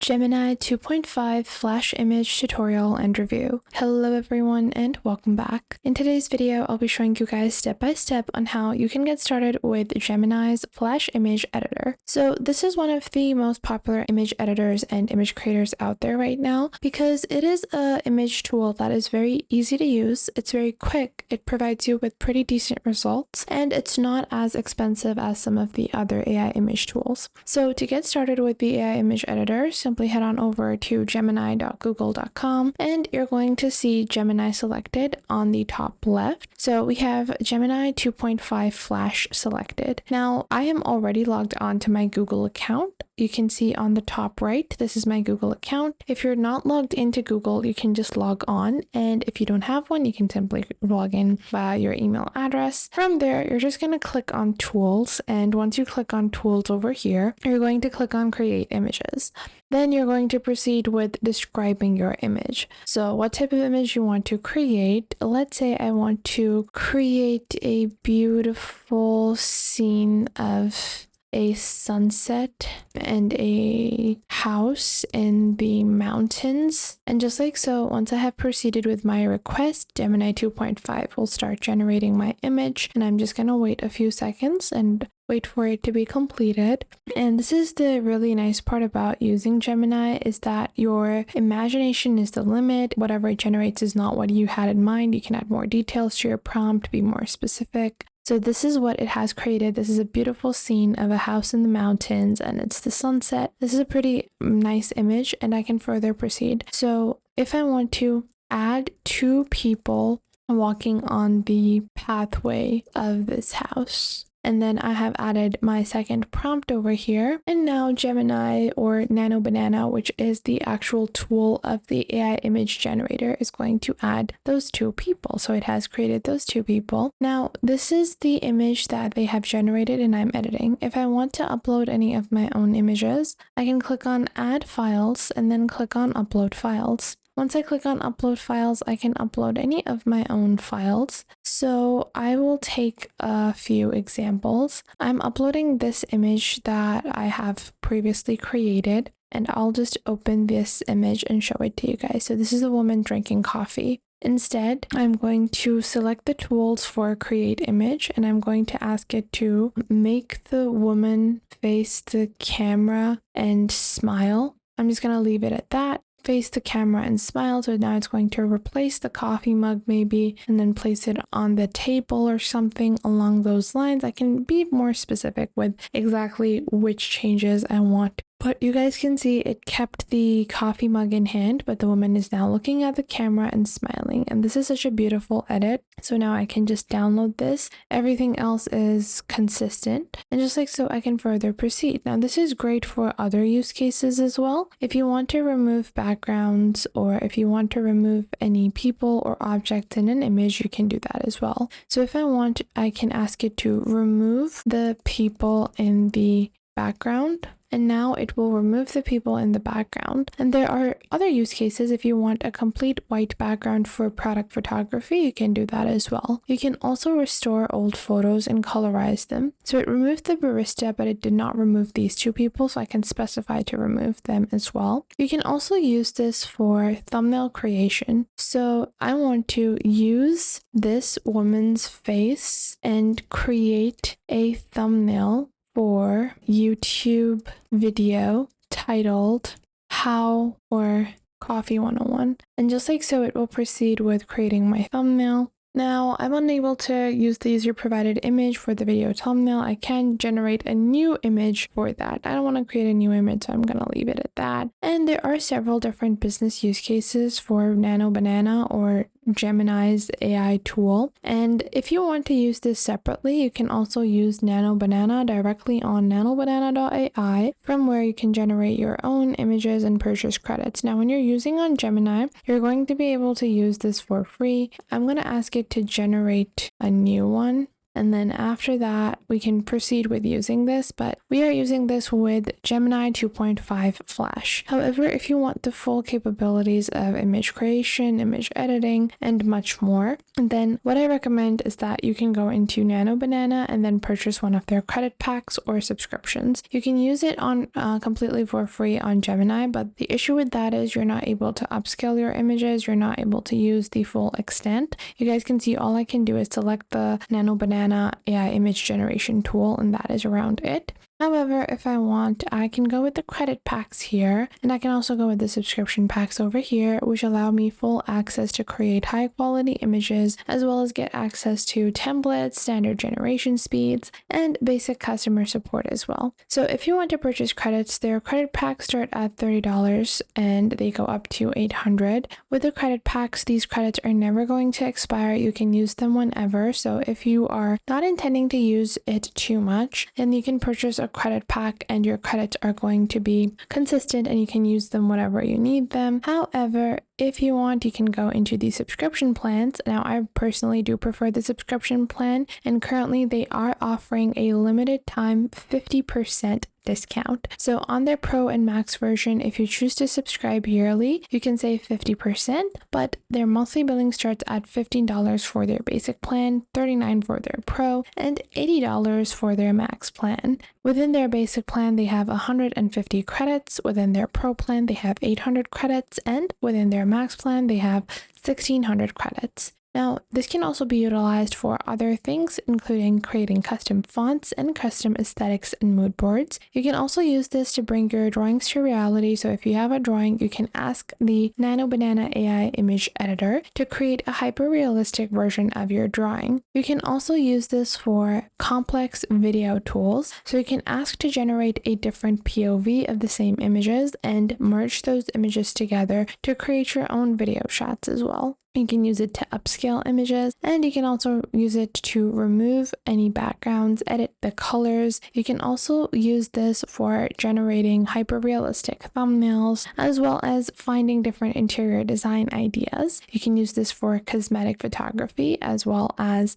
Gemini 2.5 Flash Image Tutorial and Review. Hello everyone and welcome back. In today's video, I'll be showing you guys step by step on how you can get started with Gemini's Flash Image Editor. So this is one of the most popular image editors and image creators out there right now because it is an image tool that is very easy to use, it's very quick, it provides you with pretty decent results, and it's not as expensive as some of the other AI image tools. So to get started with the AI image editor, simply head on over to gemini.google.com and you're going to see Gemini selected on the top left. So we have Gemini 2.5 Flash selected. Now I am already logged on to my Google account. You can see on the top right, this is my Google account. If you're not logged into Google, you can just log on. And if you don't have one, you can simply log in via your email address. From there, you're just going to click on Tools. And once you click on Tools over here, you're going to click on Create Images. Then you're going to proceed with describing your image. So what type of image you want to create. Let's say I want to create a beautiful scene of a sunset and a house in the mountains. And just like so, once I have proceeded with my request, Gemini 2.5 will start generating my image, and I'm just going to wait a few seconds and wait for it to be completed. And this is the really nice part about using Gemini, is that your imagination is the limit. Whatever it generates is not what you had in mind. You can add more details to your prompt, be more specific. So this is what it has created. This is a beautiful scene of a house in the mountains and it's the sunset. This is a pretty nice image and I can further proceed. So if I want to add two people walking on the pathway of this house, and then I have added my second prompt over here. And now Gemini or Nano Banana, which is the actual tool of the AI image generator, is going to add those two people. So it has created those two people. Now, this is the image that they have generated and I'm editing. If I want to upload any of my own images, I can click on Add Files and then click on Upload Files. Once I click on upload files, I can upload any of my own files. So I will take a few examples. I'm uploading this image that I have previously created, and I'll just open this image and show it to you guys. So this is a woman drinking coffee. Instead, I'm going to select the tools for create image and I'm going to ask it to make the woman face the camera and smile. I'm just going to leave it at that. Face the camera and smile. So now it's going to replace the coffee mug maybe and then place it on the table or something along those lines. I can be more specific with exactly which changes I want. But you guys can see it kept the coffee mug in hand, but the woman is now looking at the camera and smiling. And this is such a beautiful edit. So now I can just download this. Everything else is consistent. And just like so, I can further proceed. Now, this is great for other use cases as well. If you want to remove backgrounds or if you want to remove any people or objects in an image, you can do that as well. So if I want, I can ask it to remove the people in the background. And now it will remove the people in the background. And there are other use cases. If you want a complete white background for product photography, you can do that as well. You can also restore old photos and colorize them. So it removed the barista, but it did not remove these two people, so I can specify to remove them as well. You can also use this for thumbnail creation. So I want to use this woman's face and create a thumbnail for YouTube video titled How or Coffee 101. And just like so, it will proceed with creating my thumbnail. Now, I'm unable to use the user provided image for the video thumbnail. I can generate a new image for that. I don't want to create a new image, so I'm going to leave it at that. And there are several different business use cases for Nano Banana or Gemini's AI tool. And if you want to use this separately, you can also use Nano Banana directly on nanobanana.ai, from where you can generate your own images and purchase credits. Now, when you're using on Gemini, you're going to be able to use this for free. I'm going to ask it to generate a new one. and then after that we can proceed with using this, but we are using this with Gemini 2.5 Flash. However, if you want the full capabilities of image creation, image editing, and much more, then what I recommend is that you can go into Nano Banana and then purchase one of their credit packs or subscriptions. You can use it on completely for free on Gemini, but the issue with that is you're not able to upscale your images, you're not able to use the full extent. You guys can see all I can do is select the Nano Banana AI image generation tool, and that is around it. However, if I want, I can go with the credit packs here, and I can also go with the subscription packs over here, which allow me full access to create high quality images, as well as get access to templates, standard generation speeds, and basic customer support as well. So if you want to purchase credits, their credit packs start at $30 and they go up to $800. With the credit packs, these credits are never going to expire. You can use them whenever. So if you are not intending to use it too much, then you can purchase a credit pack and your credits are going to be consistent and you can use them whenever you need them. However, if you want, you can go into the subscription plans. Now, I personally do prefer the subscription plan, and currently they are offering a limited time 50% discount. So on their Pro and Max version, if you choose to subscribe yearly, you can save 50%, but their monthly billing starts at $15 for their basic plan, $39 for their Pro, and $80 for their Max plan. Within their basic plan, they have 150 credits. Within their Pro plan, they have 800 credits, and within their Max plan, they have 1600 credits. Now, this can also be utilized for other things, including creating custom fonts and custom aesthetics and mood boards. You can also use this to bring your drawings to reality. So if you have a drawing, you can ask the Nano Banana AI image editor to create a hyper-realistic version of your drawing. You can also use this for complex video tools. So you can ask to generate a different POV of the same images and merge those images together to create your own video shots as well. You can use it to upscale images, and you can also use it to remove any backgrounds, edit the colors. You can also use this for generating hyper-realistic thumbnails, as well as finding different interior design ideas. You can use this for cosmetic photography, as well as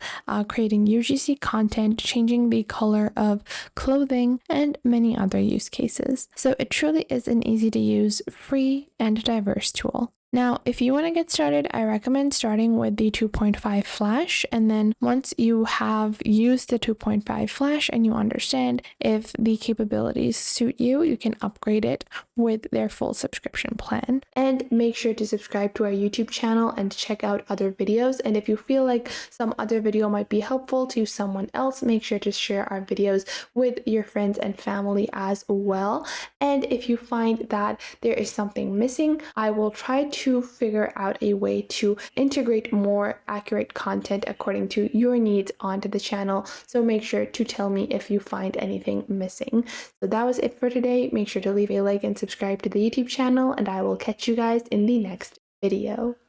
creating UGC content, changing the color of clothing, and many other use cases. So it truly is an easy to use, free, and diverse tool. Now, if you want to get started, I recommend starting with the 2.5 Flash, and then once you have used the 2.5 Flash and you understand if the capabilities suit you, you can upgrade it with their full subscription plan. And make sure to subscribe to our YouTube channel and check out other videos. And if you feel like some other video might be helpful to someone else, make sure to share our videos with your friends and family as well. And if you find that there is something missing, I will try to figure out a way to integrate more accurate content according to your needs onto the channel. So make sure to tell me if you find anything missing. So that was it for today. Make sure to leave a like and subscribe to the YouTube channel, and I will catch you guys in the next video.